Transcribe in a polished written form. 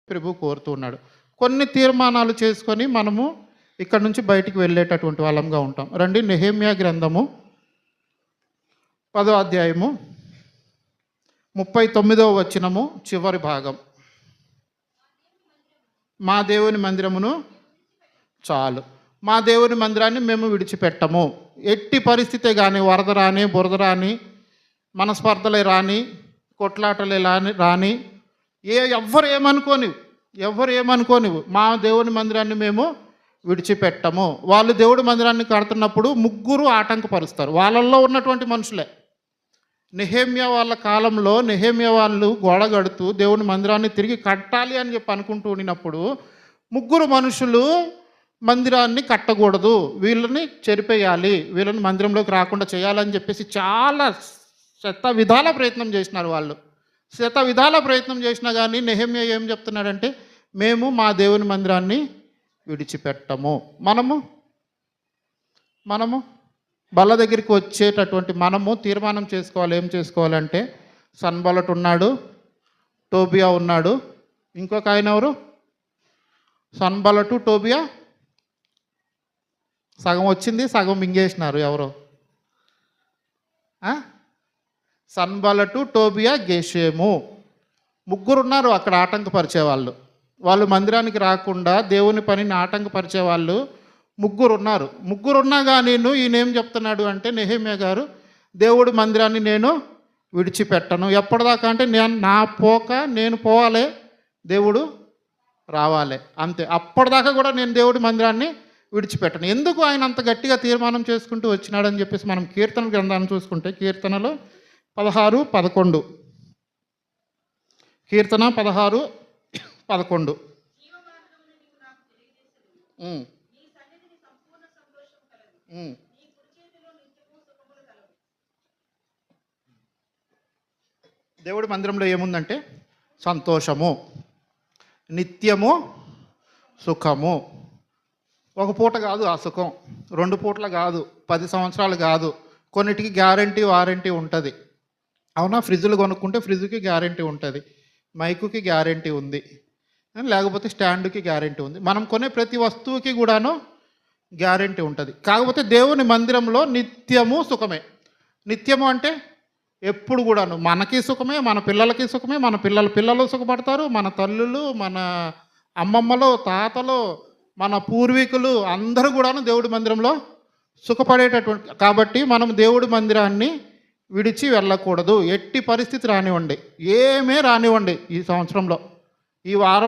ప్రభు కోరుతూ ఉన్నాడు. కొన్ని తీర్మానాలు చేసుకొని మనము ఇక్కడ నుంచి బయటికి వెళ్ళేటటువంటి వాళ్ళంగా ఉంటాం. రండి, నెహెమ్యా గ్రంథము 10వ అధ్యాయము 39వ వచనము చివరి భాగం. మా దేవుని మందిరమును చాలు, మా దేవుని మందిరాన్ని మేము విడిచిపెట్టము. ఎట్టి పరిస్థితే కానీ వరద రాని, బురద రాని, మనస్పర్ధలే రాని, కొట్లాటలే రాని, ఎవ్వరు ఏమనుకోని మా దేవుని మందిరాన్ని మేము విడిచిపెట్టము. వాళ్ళు దేవుడి మందిరాన్ని కడుతున్నప్పుడు ముగ్గురు ఆటంకపరుస్తారు. వాళ్ళల్లో ఉన్నటువంటి మనుషులే. నెహెమ్యా వాళ్ళ కాలంలో నెహెమ్యా వాళ్ళు గోడ కడుతూ దేవుని మందిరాన్ని తిరిగి కట్టాలి అని చెప్పి అనుకుంటూ ఉండినప్పుడు ముగ్గురు మనుషులు మందిరాన్ని కట్టకూడదు, వీళ్ళని చెరిపేయాలి, వీళ్ళని మందిరంలోకి రాకుండా చేయాలని చెప్పేసి చాలా శతవిధాల ప్రయత్నం చేసినారు. వాళ్ళు శతవిధాల ప్రయత్నం చేసినా కానీ నెహెమ్యా ఏం చెప్తున్నాడంటే, మేము మా దేవుని మందిరాన్ని విడిచిపెట్టము. మనము బల్ల దగ్గరికి వచ్చేటటువంటి మనము తీర్మానం చేసుకోవాలి. ఏం చేసుకోవాలంటే, సన్బలట్ ఉన్నాడు, టోబియా ఉన్నాడు, ఇంకొక ఆయన ఎవరు? సన్బలటు టోబియా సగం వచ్చింది, సగం మింగేసినారు. ఎవరు? సన్బలటు, టోబియా, గెషేము ముగ్గురున్నారు అక్కడ ఆటంకపరిచేవాళ్ళు. వాళ్ళు మందిరానికి రాకుండా దేవుని పనిని ఆటంకపరిచేవాళ్ళు ముగ్గురున్నా కానీ ఈయనేం చెప్తున్నాడు అంటే, నెహెమ్యా గారు, దేవుడి మందిరాన్ని నేను విడిచిపెట్టను. ఎప్పటిదాకా అంటే, నేను పోవాలి, దేవుడు రావాలి, అంతే. అప్పటిదాకా కూడా నేను దేవుడి మందిరాన్ని విడిచిపెట్టను. ఎందుకు ఆయన అంత గట్టిగా తీర్మానం చేసుకుంటూ వచ్చినాడని చెప్పేసి మనం కీర్తన గ్రంథాన్ని చూసుకుంటే, కీర్తనలో 16:11, కీర్తన 16:11. దేవుడి మందిరంలో ఏముందంటే సంతోషము, నిత్యము సుఖము. ఒక పూట కాదు ఆ సుఖం, 2 పూటలు కాదు, 10 సంవత్సరాలు కాదు. కొన్నిటికి గ్యారంటీ వారంటీ ఉంటుంది. అవునా? ఫ్రిడ్జ్లు కొనుక్కుంటే ఫ్రిడ్జ్కి గ్యారంటీ ఉంటుంది, మైకుకి గ్యారంటీ ఉంది, లేకపోతే స్టాండ్కి గ్యారంటీ ఉంది. మనం కొనే ప్రతి వస్తువుకి కూడాను గ్యారంటీ ఉంటుంది. కాకపోతే దేవుని మందిరంలో నిత్యము సుఖమే. నిత్యము అంటే ఎప్పుడు కూడాను మనకి సుఖమే, మన పిల్లలకి సుఖమే, మన పిల్లలు సుఖపడతారు, మన తల్లులు, మన అమ్మమ్మలు, తాతలు, మన పూర్వీకులు అందరూ కూడాను దేవుడి మందిరంలో సుఖపడేటటువంటి. కాబట్టి మనం దేవుడి మందిరాన్ని విడిచి వెళ్ళకూడదు. ఎట్టి పరిస్థితి రానివ్వండి, ఏమే రానివ్వండి. ఈ సంవత్సరంలో, ఈ వారం